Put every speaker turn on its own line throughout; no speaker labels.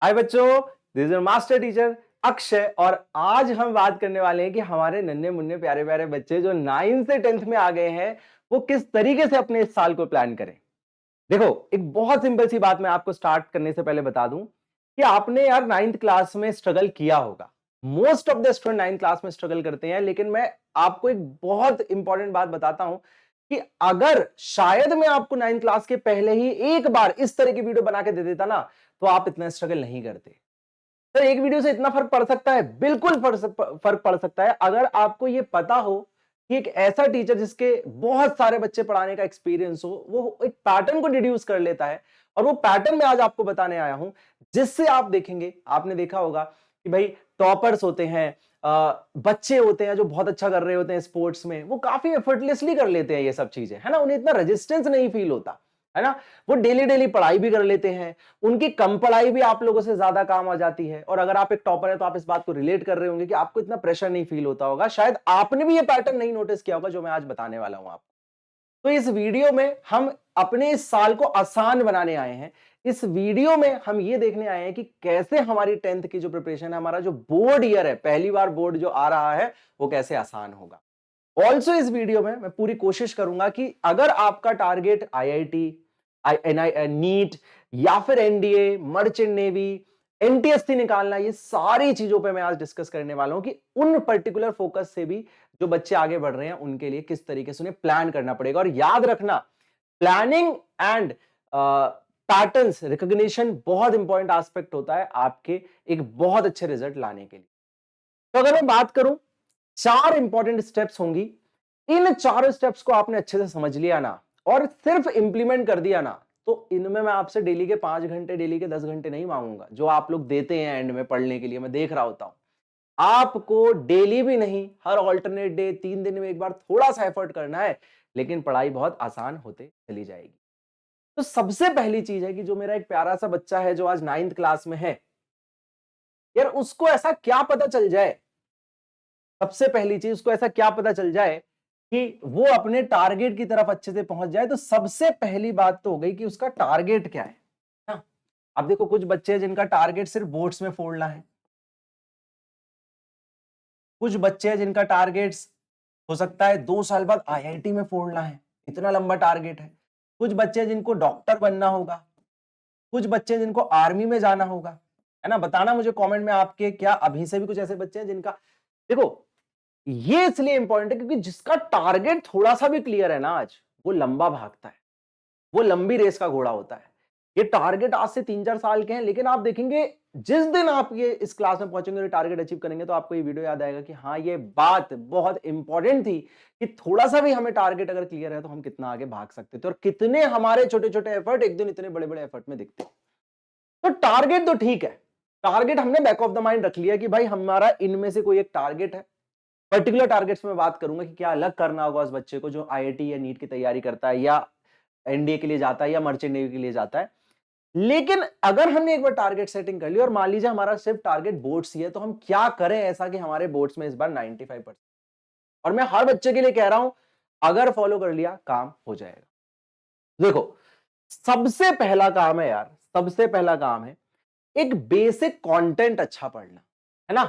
हाय बच्चों, this is master teacher Akshay और आज हम बात करने वाले हैं कि हमारे नन्हे मुन्ने प्यारे प्यारे बच्चे जो 9th से 10th में आ गए हैं वो किस तरीके से अपने इस साल को प्लान करें। देखो, एक बहुत सिंपल सी बात मैं आपको स्टार्ट करने से पहले बता दूं कि आपने यार 9th क्लास में स्ट्रगल किया होगा। Most of the student 9th class में स्ट्रगल करते हैं, लेकिन मैं आपको एक बहुत इंपॉर्टेंट बात बताता हूं कि अगर शायद मैं आपको 9th क्लास के पहले ही एक बार इस तरह की वीडियो बना के दे देता ना, तो आप इतना स्ट्रगल नहीं करते। सर, एक वीडियो से इतना फर्क पड़ सकता है? बिल्कुल फर्क पड़ सकता है अगर आपको यह पता हो कि एक ऐसा टीचर जिसके बहुत सारे बच्चे पढ़ाने का एक्सपीरियंस हो, वो एक पैटर्न को डिड्यूस कर लेता है। और वो पैटर्न मैं आज आपको बताने आया हूं, जिससे आप देखेंगे, आपने देखा होगा कि भाई टॉपर्स होते हैं, बच्चे होते हैं जो बहुत अच्छा कर रहे होते हैं स्पोर्ट्स में, वो काफी एफर्टलेसली कर लेते हैं ये सब चीजें, है ना। उन्हें इतना रेजिस्टेंस नहीं फील होता, है ना। वो डेली डेली पढ़ाई भी कर लेते हैं, उनकी कम पढ़ाई भी आप लोगों से ज्यादा काम आ जाती है। और अगर आप एक टॉपर है तो आप इस बात को रिलेट कर रहे होंगे कि आपको इतना प्रेशर नहीं फील होता होगा। शायद आपने भी ये पैटर्न नहीं नोटिस किया होगा जो मैं आज बताने वाला हूं आपको। तो इस वीडियो में हम अपने इस साल को आसान बनाने आए हैं। इस वीडियो में हम ये देखने आए हैं कि कैसे हमारी 10th की जो प्रिपरेशन है, हमारा जो बोर्ड ईयर है, पहली बार बोर्ड जो आ रहा है, वो कैसे आसान होगा। ऑल्सो इस वीडियो में मैं पूरी कोशिश करूंगा कि अगर आपका टारगेट आईआईटी, नीट या फिर एनडीए, मर्चेंट नेवी, एनटीएससी निकालना, ये सारी चीजों पे मैं आज डिस्कस करने वाला हूं कि उन पर्टिकुलर फोकस से भी जो बच्चे आगे बढ़ रहे हैं उनके लिए किस तरीके से उन्हें प्लान करना पड़ेगा। और याद रखना, प्लानिंग एंड पैटर्न्स रिकॉग्निशन बहुत इंपॉर्टेंट एस्पेक्ट होता है आपके एक बहुत अच्छे रिजल्ट लाने के लिए। तो अगर मैं बात करूं, 4 इंपॉर्टेंट स्टेप्स होंगी। इन चारों स्टेप्स को आपने अच्छे से समझ लिया ना और सिर्फ इंप्लीमेंट कर दिया ना, तो इनमें मैं आपसे डेली के 5 घंटे, डेली के 10 घंटे नहीं मांगूंगा जो आप लोग देते हैं एंड में पढ़ने के लिए। मैं देख रहा होता हूं आपको डेली भी नहीं, हर ऑल्टरनेट डे, 3 दिन में एक बार थोड़ा सा एफर्ट करना है, लेकिन पढ़ाई बहुत आसान होते चली जाएगी। तो सबसे पहली चीज है कि जो मेरा एक प्यारा सा बच्चा है जो आज 9th क्लास में है, यार उसको ऐसा क्या पता चल जाए, सबसे पहली चीज उसको ऐसा क्या पता चल जाए कि वो अपने टारगेट की तरफ अच्छे से पहुंच जाए। तो सबसे पहली बात तो हो गई कि उसका टारगेट क्या है ना। अब देखो, कुछ बच्चे हैं जिनका टारगेट सिर्फ बोर्ड्स में फोड़ना है, कुछ बच्चे हैं जिनका टारगेट्स हो सकता है 2 साल बाद आईआईटी में फोड़ना है, इतना लंबा टारगेट है। कुछ बच्चे हैं जिनको डॉक्टर बनना होगा, कुछ बच्चे हैं जिनको आर्मी में जाना होगा, है ना। बताना मुझे कमेंट में आपके क्या अभी से भी कुछ ऐसे बच्चे हैं जिनका, देखो ये इसलिए इंपॉर्टेंट है क्योंकि जिसका टारगेट थोड़ा सा भी क्लियर है ना, आज वो लंबा भागता है, वो लंबी रेस का घोड़ा होता है। ये टारगेट आज से 3-4 साल के हैं, लेकिन आप देखेंगे जिस दिन आप ये इस क्लास में पहुंचेंगे और टारगेट अचीव करेंगे तो आपको ये वीडियो याद आएगा कि हाँ, ये बात बहुत इंपॉर्टेंट थी कि थोड़ा सा भी हमें टारगेट अगर क्लियर है तो हम कितना आगे भाग सकते थे और कितने हमारे छोटे छोटे एफर्ट एक दिन इतने बड़े बड़े एफर्ट में दिखते। तो टारगेट तो ठीक है, टारगेट हमने बैक ऑफ द माइंड रख लिया कि भाई हमारा इनमें से कोई एक टारगेट है। पर्टिकुलर टारगेट्स में बात करूंगा कि क्या अलग करना होगा उस बच्चे को जो आईआईटी या नीट की तैयारी करता है या एनडीए के लिए जाता है या मर्चेंट नेवी के लिए जाता है। लेकिन अगर हमने एक बार टारगेट सेटिंग कर ली और मान लीजिए हमारा सिर्फ टारगेट बोर्ड्स ही है, तो हम क्या करें ऐसा कि हमारे बोर्ड्स में इस बार 95%। और मैं हर बच्चे के लिए कह रहा हूं, अगर फॉलो कर लिया काम हो जाएगा। देखो, सबसे पहला काम है यार, सबसे पहला काम है एक बेसिक कंटेंट अच्छा पढ़ना, है ना।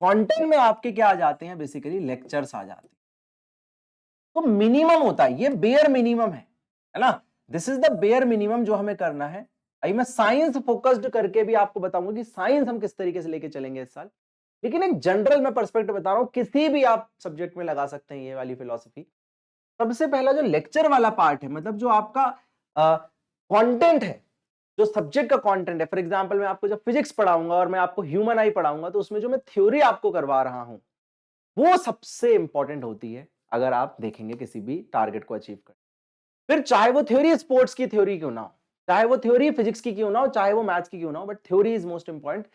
कंटेंट में आपके क्या आ जाते हैं, बेसिकली लेक्चर्स आ जाते हैं। तो मिनिमम होता है, ये बेयर मिनिमम है ना। This is the bare minimum जो हमें करना है। अभी मैं साइंस फोकस्ड करके भी आपको बताऊंगा कि साइंस हम किस तरीके से लेके चलेंगे इस साल, लेकिन एक जनरल मैं पर्सपेक्टिव बता रहा हूं, किसी भी आप सब्जेक्ट में लगा सकते हैं ये वाली फिलॉसफी। सबसे पहला जो लेक्चर वाला पार्ट है, मतलब जो आपका कंटेंट है, जो सब्जेक्ट का कंटेंट है। फॉर एग्जांपल, मैं आपको जब फिजिक्स पढ़ाऊंगा और मैं आपको ह्यूमन आई पढ़ाऊंगा, तो उसमें जो मैं थ्योरी आपको करवा रहा हूं वो सबसे इंपॉर्टेंट होती है अगर आप देखेंगे किसी भी टारगेट को अचीव कर। फिर चाहे वो थ्योरी स्पोर्ट्स की थ्योरी क्यों ना हो, चाहे वो थ्योरी फिजिक्स की क्यों ना हो, चाहे वो मैथ्स की क्यों ना हो, but theory is most important,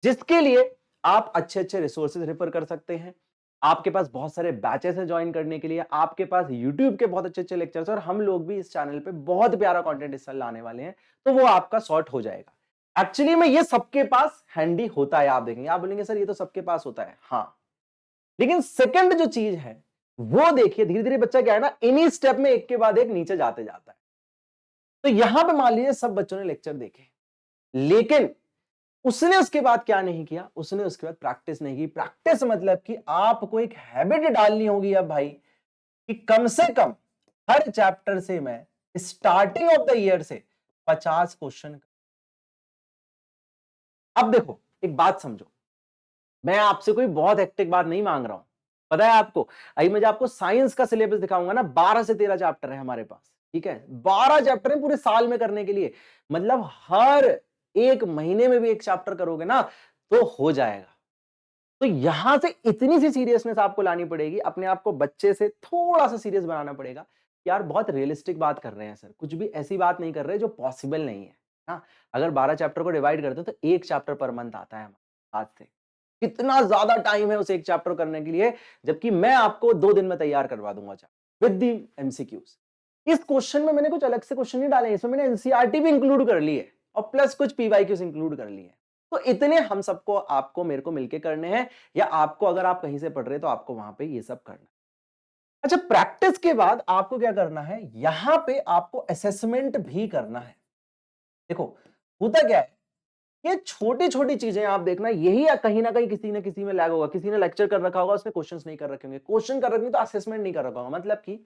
जिसके लिए आप अच्छे अच्छे रिसोर्सेज रेफर कर सकते हैं। आपके पास बहुत सारे बैचेस हैं ज्वाइन करने के लिए, आपके पास यूट्यूब के बहुत अच्छे अच्छे लेक्चर्स, और हम लोग भी इस चैनल पे बहुत प्यारा कंटेंट इस साल लाने वाले हैं, तो वो आपका सॉर्ट हो जाएगा। एक्चुअली में ये सबके पास हैंडी होता है। आप देखेंगे, आप बोलेंगे सर ये तो सबके पास होता है, हाँ, लेकिन सेकंड जो चीज है वो देखिए, धीरे धीरे बच्चा क्या है ना, इन्हीं स्टेप में एक के बाद एक नीचे जाते जाता है। तो यहां पे मान लीजिए सब बच्चों ने लेक्चर देखे, लेकिन उसने उसके बाद क्या नहीं किया, उसने उसके बाद प्रैक्टिस नहीं की। प्रैक्टिस मतलब कि आपको एक हैबिट डालनी होगी अब भाई, कि कम से कम हर चैप्टर से मैं स्टार्टिंग ऑफ द ईयर से 50 क्वेश्चन। अब देखो एक बात समझो, मैं आपसे कोई बहुत हेक्टिक बात नहीं मांग रहा हूं, पता है आपको। अभी मैं आपको साइंस का सिलेबस दिखाऊंगा ना, 12 से 13 चैप्टर है हमारे पास, ठीक है, 12 चैप्टर है पूरे साल में करने के लिए। मतलब हर एक महीने में भी एक चैप्टर करोगे ना तो हो जाएगा। तो यहां से इतनी सी सीरियसनेस आपको लानी पड़ेगी, अपने आप को बच्चे से थोड़ा सा सीरियस बनाना पड़ेगा। यार बहुत रियलिस्टिक बात कर रहे हैं सर, कुछ भी ऐसी बात नहीं कर रहे जो पॉसिबल नहीं है। हाँ, अगर 12 चैप्टर को डिवाइड करते हैं तो एक चैप्टर पर मंथ आता है हमारे हाथ से। कितना ज्यादा टाइम है उस एक चैप्टर करने के लिए, जबकि मैं आपको 2 दिन में तैयार करवा दूंगा विद दी एमसीक्यूज। इस क्वेश्चन में मैंने कुछ अलग से क्वेश्चन नहीं डाले, इसमें मैंने एनसीईआरटी भी इंक्लूड कर ली है और प्लस कुछ पीवाईक्यूज इंक्लूड कर लिए हैं। तो इतने हम सबको, आपको मेरे को मिलके करने हैं, या आपको अगर आप कहीं से पढ़ रहे हैं तो आपको वहां पे ये सब करना है। अच्छा, प्रैक्टिस के बाद आपको क्या करना है, यहां पे आपको असेसमेंट भी करना है। देखो होता क्या है, ये छोटी छोटी चीजें आप देखना, यही कहीं ना कहीं किसी न किसी में लैग होगा। किसी ने लेक्चर कर रखा होगा, उसने क्वेश्चंस नहीं कर रखे होंगे, क्वेश्चन कर रखे तो असेसमेंट नहीं कर रखा होगा। मतलब कि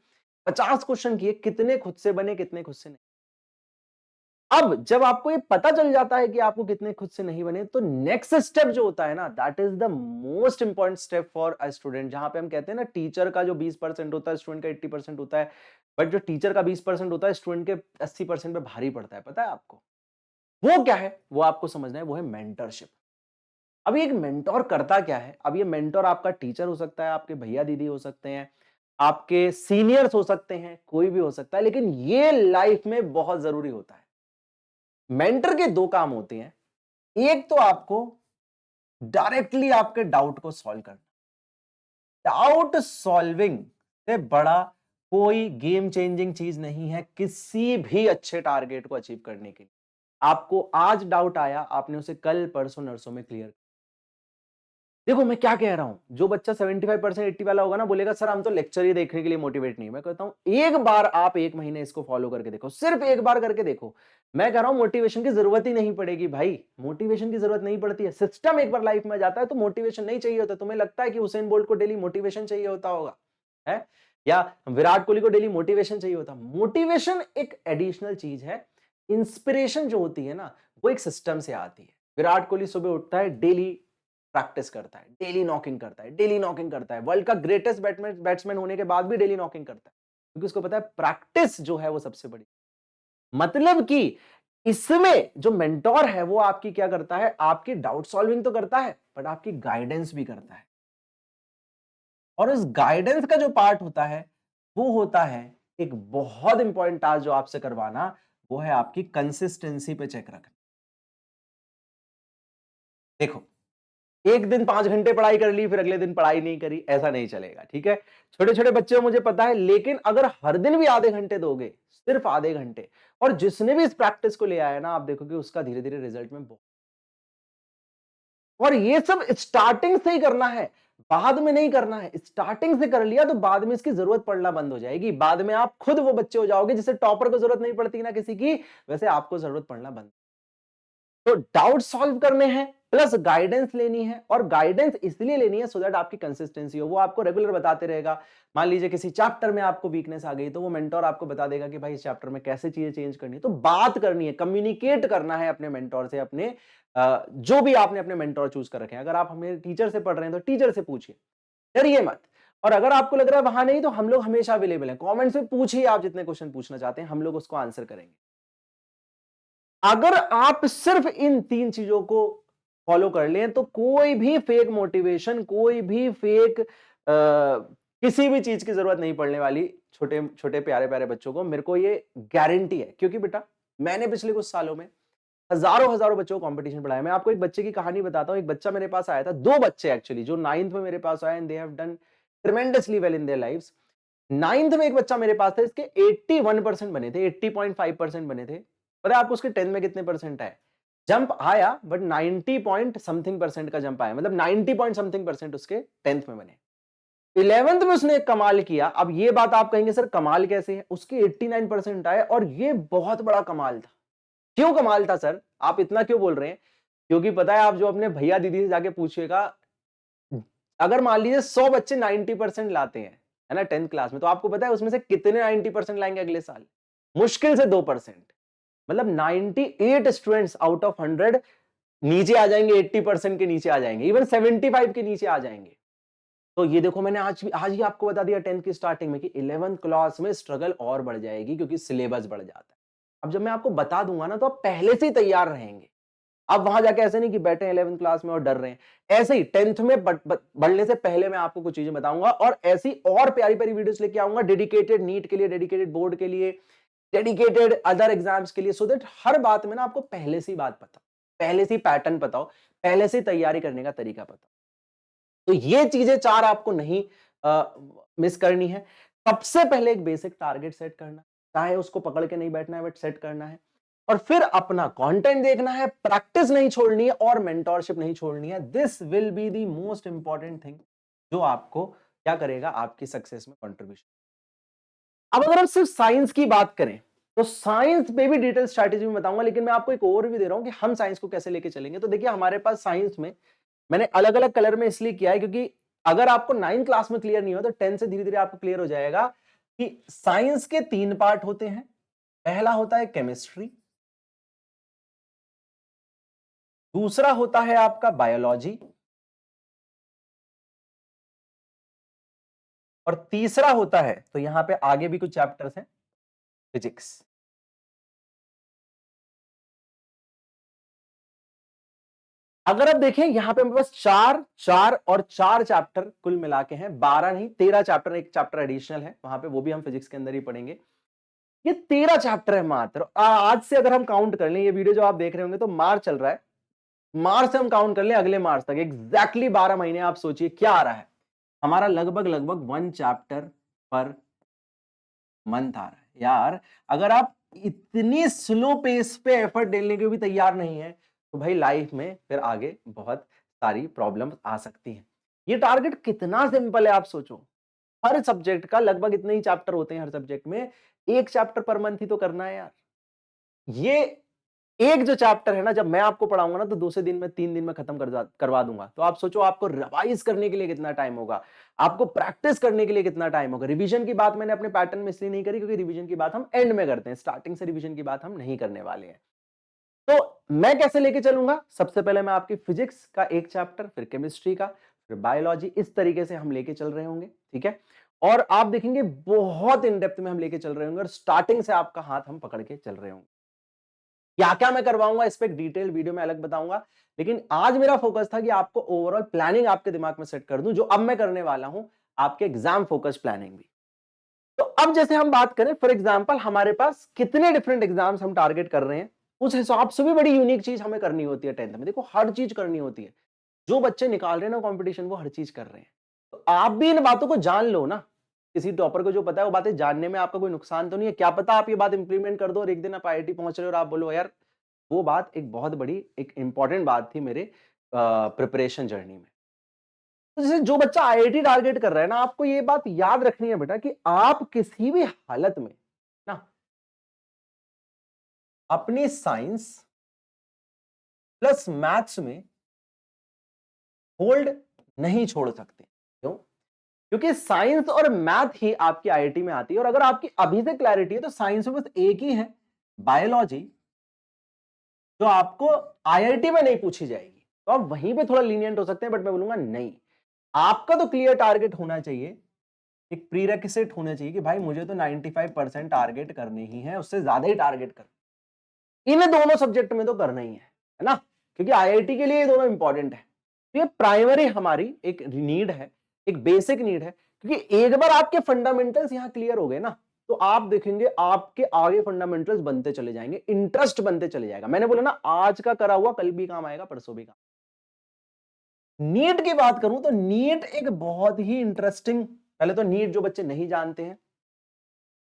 50 क्वेश्चन किए, कितने खुद से बने कितने खुद से नहीं। अब जब आपको ये पता चल जाता है कि आपको कितने खुद से नहीं बने, तो नेक्स्ट स्टेप जो होता है ना, that is the most important step for a student. जहां पे हम कहते हैं ना, टीचर का जो 20% होता है स्टूडेंट का 80% होता है, बट जो टीचर का 20% होता है स्टूडेंट के 80% पे भारी पड़ता है। पता है आपको वो क्या है, वो आपको समझना है, वो है मेंटरशिप। अब एक मेंटोर करता क्या है, अब ये मेंटोर आपका टीचर हो सकता है, आपके भैया दीदी हो सकते हैं, आपके सीनियर्स हो सकते हैं, कोई भी हो सकता है, लेकिन ये लाइफ में बहुत जरूरी होता है। मेंटर के दो काम होते हैं, एक तो आपको डायरेक्टली आपके डाउट को सॉल्व करना। डाउट सॉल्विंग से बड़ा कोई गेम चेंजिंग चीज नहीं है किसी भी अच्छे टारगेट को अचीव करने के लिए। आपको आज डाउट आया, आपने उसे कल परसों नरसों में क्लियर। देखो मैं क्या कह रहा हूं, जो बच्चा 75% 80 वाला होगा ना, बोलेगा सर हम तो लेक्चर ही देखने के लिए मोटिवेट नहीं। मैं कहता हूं एक बार आप एक महीने इसको फॉलो करके देखो, सिर्फ एक बार करके देखो। मैं कह रहा हूं मोटिवेशन की जरूरत ही नहीं पड़ेगी भाई, मोटिवेशन की जरूरत नहीं पड़ती है। सिस्टम एक बार लाइफ में जाता है तो मोटिवेशन नहीं चाहिए होता। तुम्हें लगता है कि हुसैन बोल्ट को डेली मोटिवेशन चाहिए होता होगा है, या विराट कोहली को डेली मोटिवेशन चाहिए होता? मोटिवेशन एक एडिशनल चीज है। इंस्पिरेशन जो होती है ना, वो एक सिस्टम से आती है। विराट कोहली सुबह उठता है, डेली प्रैक्टिस करता है, डेली नॉकिंग करता है, डेली नॉकिंग करता है, वर्ल्ड का ग्रेटेस्ट बैट्समैन होने के बाद भी डेली नॉकिंग करता है, क्योंकि उसको पता है प्रैक्टिस जो है वो सबसे बड़ी। मतलब कि इसमें जो मेंटोर है वो आपकी क्या करता है, आपकी डाउट सॉल्विंग तो करता है, बट आपकी गाइडेंस भी करता है। और इस गाइडेंस का जो पार्ट होता है वो होता है एक बहुत इंपॉर्टेंट टास्क जो आपसे करवाना, वो है आपकी कंसिस्टेंसी पे चेक रखना। देखो एक दिन 5 घंटे पढ़ाई कर ली, फिर अगले दिन पढ़ाई नहीं करी, ऐसा नहीं चलेगा, ठीक है। छोटे छोटे बच्चे हो मुझे पता है, लेकिन अगर हर दिन भी आधे घंटे दोगे, सिर्फ आधे घंटे, और जिसने भी इस प्रैक्टिस को ले आया ना, आप देखोगे उसका धीरे धीरे रिजल्ट में बहुत। और ये सब स्टार्टिंग से ही करना है, बाद में नहीं करना है। स्टार्टिंग से कर लिया तो बाद में इसकी जरूरत पड़ना बंद हो जाएगी। बाद में आप खुद वो बच्चे हो जाओगे जिसे टॉपर को जरूरत नहीं पड़ती ना किसी की, वैसे आपको जरूरत पड़ना बंद। तो डाउट सॉल्व करने हैं, प्लस गाइडेंस लेनी है, और गाइडेंस इसलिए लेनी है सो दैट आपकी कंसिस्टेंसी हो। वो आपको रेगुलर बताते रहेगा। मान लीजिए किसी चैप्टर में आपको वीकनेस आ गई, तो वो मेंटोर आपको बता देगा कि भाई इस चैप्टर में कैसे चीजें चेंज करनी है। तो बात करनी है, कम्युनिकेट करना है अपने मेंटोर से, अपने जो भी आपने अपने मेंटोर चूज कर रखे हैं। अगर आप हमें टीचर से पढ़ रहे हैं तो टीचर से पूछिए, डरिए मत। और अगर आपको लग रहा है वहां नहीं, तो हम लोग हमेशा अवेलेबल हैं, कमेंट्स में पूछिए आप जितने क्वेश्चन पूछना चाहते हैं, हम लोग उसको आंसर करेंगे। अगर आप सिर्फ इन 3 चीजों को फॉलो कर लें तो कोई भी फेक मोटिवेशन, कोई भी फेक किसी भी चीज की जरूरत नहीं पड़ने वाली छोटे छोटे प्यारे प्यारे बच्चों को। मेरे को ये गारंटी है, क्योंकि बेटा मैंने पिछले कुछ सालों में हजारों हजारों बच्चों को कंपटीशन पढ़ाया। मैं आपको एक बच्चे की कहानी बताता हूं। एक बच्चा मेरे पास आया था, 2 बच्चे एक्चुअली, जो 9th में मेरे पास आए, and they have done tremendously well in their lives. 9th में एक बच्चा मेरे पास था, इसके 81% बने थे, 80.5% बने थे। पता है आपको उसके 10 में कितने परसेंट आए? जंप आया, बट 90 पॉइंट समथिंग परसेंट का जंप आया, मतलब 90 पॉइंट समथिंग परसेंट उसके 10th में बने। 11th में उसने एक कमाल किया। अब ये बात आप कहेंगे सर कमाल कैसे है, उसके 89% आए, और ये बहुत बड़ा कमाल था। क्यों कमाल था सर, आप इतना क्यों बोल रहे हैं? क्योंकि पता है, आप जो अपने भैया दीदी से जाके पूछिएगा, अगर मान लीजिए 100 बच्चे 90% लाते हैं, है ना, 10th क्लास में, तो आपको पता है उसमें से कितने 90% लाएंगे अगले साल? मुश्किल से 2%। मतलब 98 स्टूडेंट्स आउट ऑफ 100 नीचे आ जाएंगे, 80% के नीचे आ जाएंगे, इवन 75 के नीचे आ जाएंगे। तो ये देखो, मैंने आज ही आपको बता दिया 10th की स्टार्टिंग में कि 11th क्लास में स्ट्रगल और बढ़ जाएगी, क्योंकि सिलेबस बढ़ जाता है। अब जब मैं आपको बता दूंगा ना, तो आप पहले से ही तैयार रहेंगे। अब वहां जाके ऐसे नहीं कि बैठे हैं 11th क्लास में और डर रहे हैं, ऐसे ही 10th में बढ़ने से पहले मैं आपको कुछ चीजें बताऊंगा, और ऐसी और प्यारी प्यारी वीडियोस लेके आऊंगा, डेडिकेटेड नीट के लिए, डेडिकेटेड बोर्ड के लिए, डेडिकेटेड अदर एग्जाम्स के लिए, सो दैट हर बात में ना आपको पहले से ही बात पता, पहले से ही पैटर्न पता हो, पहले से ही तैयारी करने का तरीका पता। तो ये चीजें 4 आपको नहीं मिस करनी है। सबसे पहले एक बेसिक टारगेट सेट करना, चाहे उसको पकड़ के नहीं बैठना है, बट सेट करना है। और फिर अपना कंटेंट देखना है, प्रैक्टिस नहीं छोड़नी है और मेंटोरशिप नहीं छोड़नी है। This will be the most important thing जो आपको क्या करेगा, आपकी सक्सेस में कंट्रीब्यूशन। अब अगर हम सिर्फ साइंस की बात करें, तो साइंस पे भी डिटेल स्ट्रैटेजी में बताऊंगा, लेकिन मैं आपको एक ओवरव्यू दे रहा हूं कि हम साइंस को कैसे लेके चलेंगे। तो देखिए, हमारे पास साइंस में मैंने अलग अलग कलर में इसलिए किया है, क्योंकि अगर आपको 9th क्लास में क्लियर नहीं हो, तो 10 से धीरे धीरे आपको क्लियर हो जाएगा कि साइंस के 3 पार्ट होते हैं। पहला होता है केमिस्ट्री, दूसरा होता है आपका बायोलॉजी, और तीसरा होता है, तो यहां पे आगे भी कुछ चैप्टर्स हैं, फिजिक्स। अगर आप देखें, यहां पे मेरे पास 4 चैप्टर कुल मिला के हैं, 12 नहीं 13 चैप्टर, एक चैप्टर एडिशनल है वहां पे, वो भी हम फिजिक्स के अंदर ही पढ़ेंगे। ये 13 चैप्टर है मात्र। आज से अगर हम काउंट कर लें, ये वीडियो जो आप देख रहे होंगे तो मार्च चल रहा है, मार्च से हम काउंट कर लें अगले मार्च तक, एग्जैक्टली 12 महीने। आप सोचिए क्या आ रहा है, हमारा लगभग लगभग 1 चैप्टर पर मंथ आ रहा है यार। अगर आप इतनी स्लो पेस पे एफर्ट डालने के भी तैयार नहीं है, तो भाई लाइफ में फिर आगे बहुत सारी प्रॉब्लम्स आ सकती हैं। ये टारगेट कितना सिंपल है, आप सोचो। हर सब्जेक्ट का लगभग इतने ही चैप्टर होते हैं, हर सब्जेक्ट में 1 चैप्टर पर मंथ ही तो करना है यार। ये एक जो चैप्टर है ना, जब मैं आपको पढ़ाऊंगा ना, तो 2 से दिन में 3 दिन में खत्म करवा दूंगा। तो आप सोचो, आपको रिवाइज करने के लिए कितना टाइम होगा, आपको प्रैक्टिस करने के लिए कितना टाइम होगा। रिवीजन की बात मैंने अपने पैटर्न में इसलिए नहीं करी, क्योंकि रिवीजन की बात हम एंड में करते हैं, स्टार्टिंग से रिवीजन की बात हम नहीं करने वाले हैं। तो मैं कैसे लेके चलूंगा, सबसे पहले मैं आपकी फिजिक्स का एक चैप्टर, फिर केमिस्ट्री का, फिर बायोलॉजी, इस तरीके से हम लेके चल रहे होंगे, ठीक है। और आप देखेंगे बहुत इन डेप्थ में हम लेके चल रहे होंगे, और स्टार्टिंग से आपका हाथ हम पकड़ के चल रहे होंगे। क्या क्या मैं करवाऊंगा, इस पे एक डिटेल वीडियो में अलग बताऊंगा, लेकिन आज मेरा फोकस था कि आपको ओवरऑल प्लानिंग आपके दिमाग में सेट कर दूं, जो अब मैं करने वाला हूं, आपके एग्जाम फोकस प्लानिंग भी। तो अब जैसे हम बात करें, फॉर एग्जांपल हमारे पास कितने डिफरेंट एग्जाम्स हम टारगेट कर रहे हैं, उस हिसाब से भी बड़ी यूनिक चीज हमें करनी होती है 10th में। देखो, हर चीज करनी होती है, जो बच्चे निकाल रहे हैं ना कंपटीशन, वो हर चीज कर रहे हैं। तो आप भी इन बातों को जान लो ना। किसी टॉपर को जो पता है, वो बातें जानने में आपका कोई नुकसान तो नहीं है। क्या पता आप ये बात इंप्लीमेंट कर दो और एक दिन आप आईआईटी पहुंच रहे हो और आप बोलो यार, वो बात एक बहुत बड़ी, एक इंपॉर्टेंट बात थी मेरे प्रिपरेशन जर्नी में। तो जैसे जो बच्चा आईआईटी टारगेट कर रहा है ना, आपको ये बात याद रखनी है बेटा, कि आप किसी भी हालत में ना अपनी साइंस प्लस मैथ्स में होल्ड नहीं छोड़ सकते। क्यों? क्योंकि साइंस और मैथ ही आपकी आईआईटी में आती है, और अगर आपकी अभी से क्लैरिटी है, तो साइंस में बस एक ही है, बायोलॉजी, जो आपको आईआईटी में नहीं पूछी जाएगी। तो आप वहीं पे थोड़ा लीनियंट हो सकते हैं, बट मैं बोलूंगा नहीं, आपका तो क्लियर टारगेट होना चाहिए, एक प्रीरेक्विजिट होना चाहिए कि भाई मुझे तो 95% टारगेट करने ही है, उससे ज्यादा ही टारगेट कर, इन दोनों सब्जेक्ट में तो करना ही है ना, क्योंकि आईआईटी के लिए ये दोनों इंपॉर्टेंट है। तो ये प्राइमरी हमारी एक नीड है, एक बेसिक नीड है, क्योंकि एक बार आपके फंडामेंटल्स यहां क्लियर हो गए ना, तो आप देखेंगे आपके आगे फंडामेंटल्स बनते चले जाएंगे, इंटरेस्ट बनते चले जाएगा। मैंने बोला ना, आज का करा हुआ कल भी काम आएगा, परसों भी काम। नीट की बात करूं तो नीट एक बहुत ही इंटरेस्टिंग, पहले तो नीट जो बच्चे नहीं जानते हैं,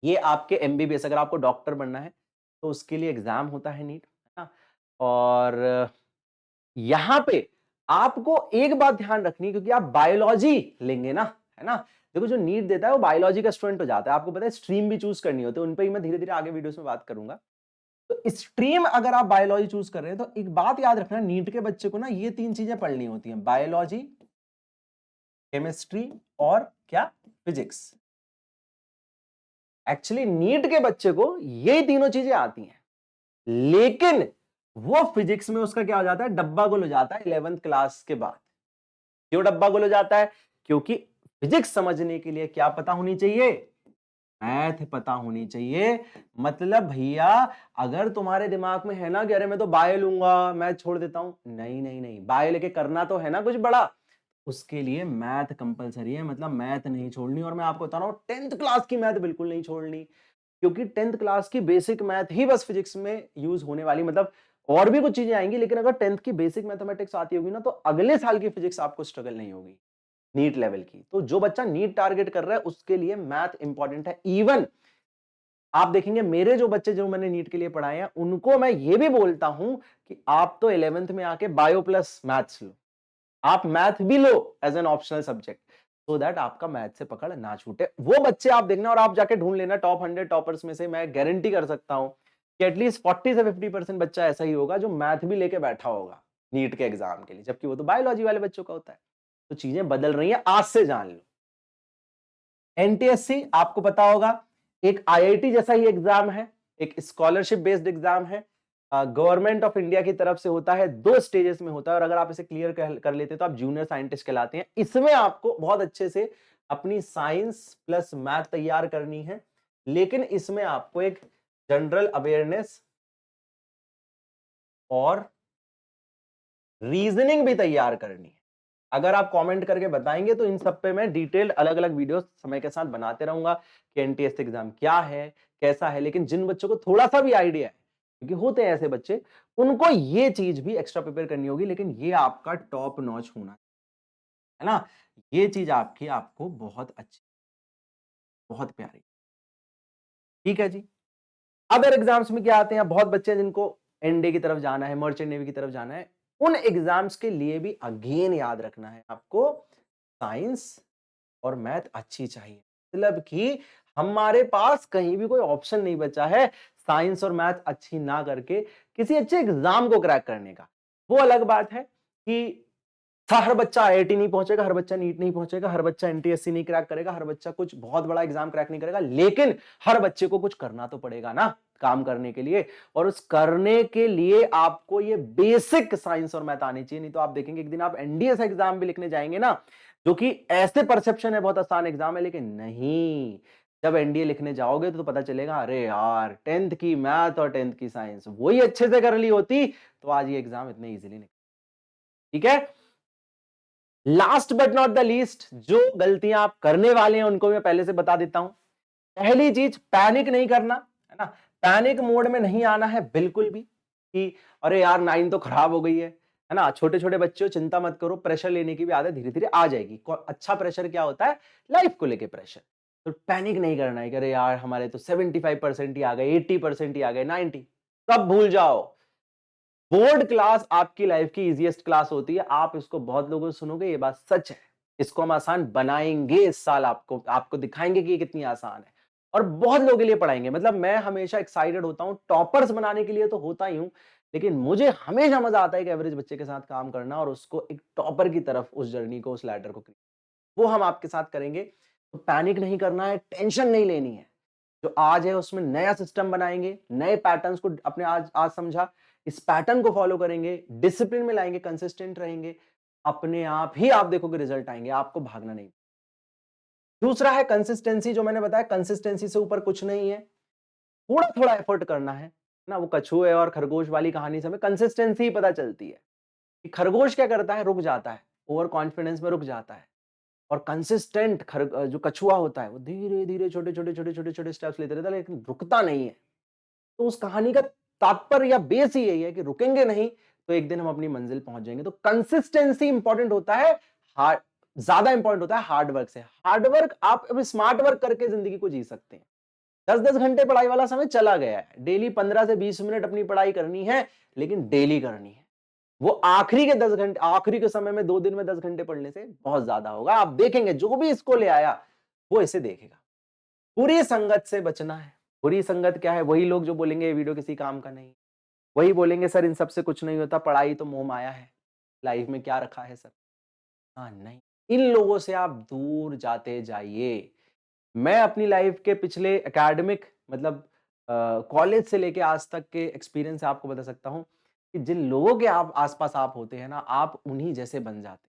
ये आपके एमबीबीएस, अगर आपको डॉक्टर बनना है तो उसके लिए एग्जाम होता है नीट, है ना। और यहां पे आपको एक बात ध्यान रखनी, क्योंकि आप बायोलॉजी लेंगे ना, है ना। देखो, जो नीट देता है वो बायोलॉजी का स्टूडेंट हो जाता है, आपको पता है स्ट्रीम भी चूज करनी होती है, उन पे ही मैं धीरे धीरे आगे वीडियोस में बात करूंगा। तो स्ट्रीम अगर आप बायोलॉजी चूज कर रहे हैं तो एक बात याद रखना, नीट के बच्चे को ना ये 3 चीजें पढ़नी होती हैं, बायोलॉजी, केमिस्ट्री और क्या, फिजिक्स। एक्चुअली नीट के बच्चे को ये तीनों चीजें आती हैं, लेकिन वो फिजिक्स में उसका क्या हो जाता है, डब्बा गुल हो जाता है 11th क्लास के बाद। क्यों डब्बा गुल हो जाता है? क्योंकि फिजिक्स समझने के लिए क्या पता होनी चाहिए, मैथ पता होनी चाहिए। मतलब भैया अगर तुम्हारे दिमाग में है ना कि अरे मैं तो बायो लूंगा, मैथ छोड़ देता हूं, नहीं नहीं नहीं, बायो लेके करना तो है ना कुछ बड़ा, उसके लिए मैथ कंपलसरी है। मतलब मैथ नहीं छोड़नी, और मैं आपको बता रहा हूं 10th क्लास की मैथ बिल्कुल नहीं छोड़नी, क्योंकि 10th क्लास की बेसिक मैथ ही बस फिजिक्स में यूज होने वाली। मतलब और भी कुछ चीजें आएंगी, लेकिन अगर 10th की बेसिक मैथमेटिक्स आती होगी ना तो अगले साल की फिजिक्स आपको स्ट्रगल नहीं होगी नीट लेवल की। तो जो बच्चा नीट टारगेट कर रहा है उसके लिए मैथ इंपॉर्टेंट है। इवन आप देखेंगे मेरे जो बच्चे जो मैंने नीट के लिए पढ़ाए हैं उनको मैं ये भी बोलता हूं कि आप तो 11th में आके बायो प्लस मैथ्स लो, आप मैथ भी लो as an optional subject, so that आपका मैथ से पकड़ ना छूटे। वो बच्चे आप देखना और आप जाके ढूंढ लेना टॉप 100 टॉपर्स में से, मैं गारंटी कर सकता हूं कि एटलीस्ट 40 से 50% बच्चा ऐसा ही होगा जो मैथ भी लेके बैठा होगा नीट के एग्जाम के लिए, जबकि वो तो बायोलॉजी वाले बच्चों का होता है। तो चीजें बदल रही हैं, आज से जान लो। एनटीएससी आपको पता होगा एक आईआईटी जैसा ही एग्जाम है, एक स्कॉलरशिप बेस्ड एग्जाम है, गवर्नमेंट ऑफ इंडिया की तरफ से होता है, 2 स्टेजेस में होता है, और अगर आप इसे क्लियर कर लेते तो आप जूनियर साइंटिस्ट कहलाते हैं। इसमें आपको बहुत अच्छे से अपनी साइंस प्लस मैथ तैयार करनी है, लेकिन इसमें आपको एक जनरल अवेयरनेस और रीजनिंग भी तैयार करनी है। अगर आप कमेंट करके बताएंगे तो इन सब पे मैं डिटेल्ड अलग अलग वीडियो समय के साथ बनाते रहूंगा कि एनटीएस एग्जाम क्या है, कैसा है। लेकिन जिन बच्चों को थोड़ा सा भी आइडिया है, क्योंकि होते हैं ऐसे बच्चे, उनको ये चीज भी एक्स्ट्रा प्रिपेयर करनी होगी, लेकिन ये आपका टॉप नॉच होना है ना, ये चीज आपकी आपको बहुत अच्छी, बहुत प्यारी। ठीक है जी। अदर एग्जाम्स में क्या आते हैं, बहुत बच्चे हैं जिनको एनडीए की तरफ जाना है, मर्चेंट नेवी की तरफ जाना है, उन एग्जाम्स के लिए भी अगेन याद रखना है आपको साइंस और मैथ अच्छी चाहिए। मतलब कि हमारे पास कहीं भी कोई ऑप्शन नहीं बचा है साइंस और मैथ अच्छी ना करके किसी अच्छे एग्जाम को क्रैक करने का। वो अलग बात है कि हर बच्चा आईआईटी नहीं पहुंचेगा, हर बच्चा नीट नहीं पहुंचेगा, हर बच्चा एनटीएससी नहीं क्रैक करेगा, हर बच्चा कुछ बहुत बड़ा एग्जाम क्रैक नहीं करेगा, लेकिन हर बच्चे को कुछ करना तो पड़ेगा ना काम करने के लिए। और उस करने के लिए आपको ये बेसिक साइंस और मैथ आनी चाहिए, नहीं तो आप देखेंगे एक दिन आप एनडीएस एग्जाम भी लिखने जाएंगे ना, जो कि ऐसे परसेप्शन है बहुत आसान एग्जाम है, लेकिन नहीं, जब एनडीए लिखने जाओगे तो पता चलेगा अरे यार 10th की मैथ और 10th की साइंस वही अच्छे से कर ली होती तो आज ये एग्जाम इतने इजीली नहीं। ठीक है। Last but not the least, जो गलतियां आप करने वाले हैं उनको मैं पहले से बता देता हूं। पहली चीज, पैनिक नहीं करना, है ना, पैनिक मोड में नहीं आना है बिल्कुल भी कि अरे यार 9 तो खराब हो गई है ना। छोटे छोटे बच्चों चिंता मत करो, प्रेशर लेने की भी आदत धीरे धीरे आ जाएगी। अच्छा प्रेशर क्या होता है, लाइफ को लेके प्रेशर। तो पैनिक नहीं करना है कि अरे यार हमारे तो 75% ही आ गए, 80% ही आ गए, 90, सब भूल जाओ। बोर्ड क्लास आपकी लाइफ की इजीएस्ट क्लास होती है, आप इसको बहुत लोगों से सुनोगे, ये बात सच है। इसको हम आसान बनाएंगे इस साल, आपको आपको दिखाएंगे कि ये कितनी आसान है, और बहुत लोगों के लिए पढ़ाएंगे। मतलब मैं हमेशा एक्साइटेड होता हूं, टॉपर्स बनाने के लिए तो होता ही हूं, लेकिन मुझे हमेशा मजा आता है एक एवरेज बच्चे के साथ काम करना और उसको एक टॉपर की तरफ उस जर्नी को, उस लैडर को, वो हम आपके साथ करेंगे। तो पैनिक नहीं करना है, टेंशन नहीं लेनी है। जो आज है उसमें नया सिस्टम बनाएंगे, नए पैटर्न्स को अपने आज आज समझा, इस पैटर्न को फॉलो करेंगे, डिसिप्लिन में लाएंगे, कंसिस्टेंट रहेंगे, अपने आप ही आप देखोगे रिजल्ट आएंगे, आपको भागना नहीं। दूसरा है कंसिस्टेंसी, जो मैंने बताया कंसिस्टेंसी से ऊपर कुछ नहीं है, थोड़ा थोड़ा एफर्ट करना है ना। वो कछुए और खरगोश वाली कहानी से हमें कंसिस्टेंसी ही पता चलती है कि खरगोश क्या करता है, रुक जाता है, ओवर कॉन्फिडेंस में रुक जाता है, और कंसिस्टेंट जो कछुआ होता है वो धीरे धीरे छोटे छोटे छोटे छोटे छोटे स्टेप्स लेते रहता है, लेकिन रुकता नहीं है। तो उस कहानी का तात्पर्य या बेस ही यही है कि रुकेंगे नहीं तो एक दिन हम अपनी मंजिल पहुंच जाएंगे। तो कंसिस्टेंसी इंपॉर्टेंट होता है, हार्ड ज्यादा इंपॉर्टेंट होता है हार्ड वर्क से। हार्ड वर्क आप अब स्मार्ट वर्क करके जिंदगी को जी सकते हैं। 10-10 घंटे पढ़ाई वाला समय चला गया है, डेली 15 से 20 मिनट अपनी पढ़ाई करनी है, लेकिन डेली करनी है। वो आखिरी के 10 घंटे, आखिरी के समय में 2 दिन में 10 घंटे पढ़ने से बहुत ज्यादा होगा। आप देखेंगे जो भी इसको ले आया वो इसे देखेगा। बुरी संगत से बचना है, बुरी संगत क्या है? वही लोग जो बोलेंगे ये वीडियो किसी काम का नहीं, वही बोलेंगे सर इन सब से कुछ नहीं होता, पढ़ाई तो मोह माया है, लाइफ में क्या रखा है सर? हाँ, नहीं, इन लोगों से आप दूर जाते जाइए। मैं अपनी लाइफ के पिछले एकेडमिक मतलब कॉलेज से लेके आज तक के एक्सपीरियंस से आपको बता सकता हूँ कि जिन लोगों के आप आस-पास आप होते हैं ना, आप उन्हीं जैसे बन जाते हैं।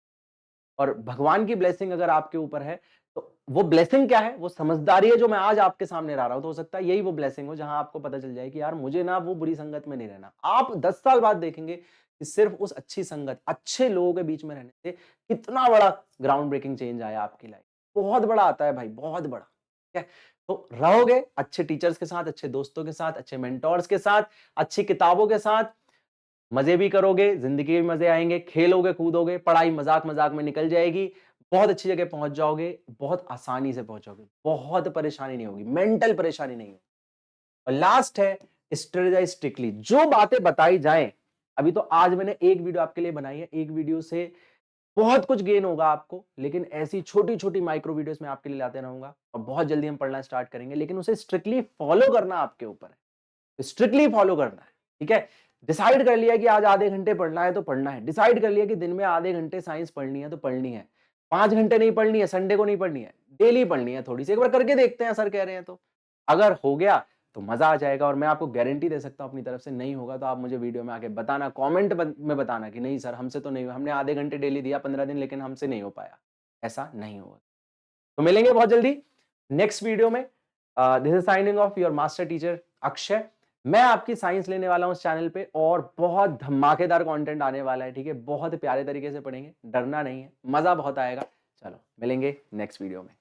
और भगवान की ब्लेसिंग अगर आपके ऊपर है, तो वो ब्लेसिंग क्या है? वो समझदारी है जो मैं आज आपके सामने ला रहा हूँ, तो हो सकता है यही वो ब्लेसिंग हो जहाँ आपको पता चल जाए कि यार मुझे ना वो बुरी संगत में नहीं रहना। आप 10 साल बाद देखेंगे कि सिर्फ उस अच्छी संगत, अच्छे लोगों के बीच में रहने से कितना बड़ा ग्राउंड ब्रेकिंग चेंज आया आपकी लाइफ। बहुत बड़ा आता है भाई, बहुत बड़ा। ठीक है? तो रहोगे अच्छे टीचर्स के साथ, अच्छे दोस्तों के साथ, अच्छे मेंटोर्स के साथ, अच्छी किताबों के साथ, मजे भी करोगे, जिंदगी में मजे आएंगे, खेलोगे, कूदोगे, पढ़ाई मजाक-मजाक में निकल जाएगी, बहुत अच्छी जगह पहुंच जाओगे, बहुत आसानी से पहुंचोगे, बहुत परेशानी नहीं होगी, मेंटल परेशानी नहीं होगी। और लास्ट है स्ट्रेटेजाइज स्ट्रिक्टली। जो बातें बताई जाएं, अभी तो आज मैंने एक वीडियो आपके लिए बनाई है, एक वीडियो से बहुत कुछ गेन होगा आपको, लेकिन ऐसी छोटी-छोटी माइक्रो वीडियोस मैं आपके लिए लाते रहूंगा और बहुत जल्दी हम पढ़ना स्टार्ट करेंगे, लेकिन उसे स्ट्रिक्टली फॉलो करना आपके ऊपर है, स्ट्रिक्टली फॉलो करना है। ठीक है? डिसाइड कर लिया कि आज आधे घंटे पढ़ना है तो पढ़ना है, डिसाइड कर लिया कि दिन में आधे घंटे साइंस पढ़नी है तो पढ़नी है, 5 घंटे नहीं पढ़नी है, संडे को नहीं पढ़नी है, डेली पढ़नी है, थोड़ी सी एक बार करके देखते हैं सर कह रहे हैं तो। अगर हो गया तो मजा आ जाएगा और मैं आपको गारंटी दे सकता हूं अपनी तरफ से, नहीं होगा तो आप मुझे वीडियो में आके बताना, कमेंट में बताना कि नहीं सर हमसे तो नहीं हुआ, हमने आधे घंटे डेली दिया 15 दिन लेकिन हमसे नहीं हो पाया। ऐसा नहीं होगा। तो मिलेंगे बहुत जल्दी नेक्स्ट वीडियो में। This is signing off your master teacher Akshay. मैं आपकी साइंस लेने वाला हूं इस चैनल पे और बहुत धमाकेदार कंटेंट आने वाला है। ठीक है? बहुत प्यारे तरीके से पढ़ेंगे, डरना नहीं है, मजा बहुत आएगा। चलो मिलेंगे नेक्स्ट वीडियो में।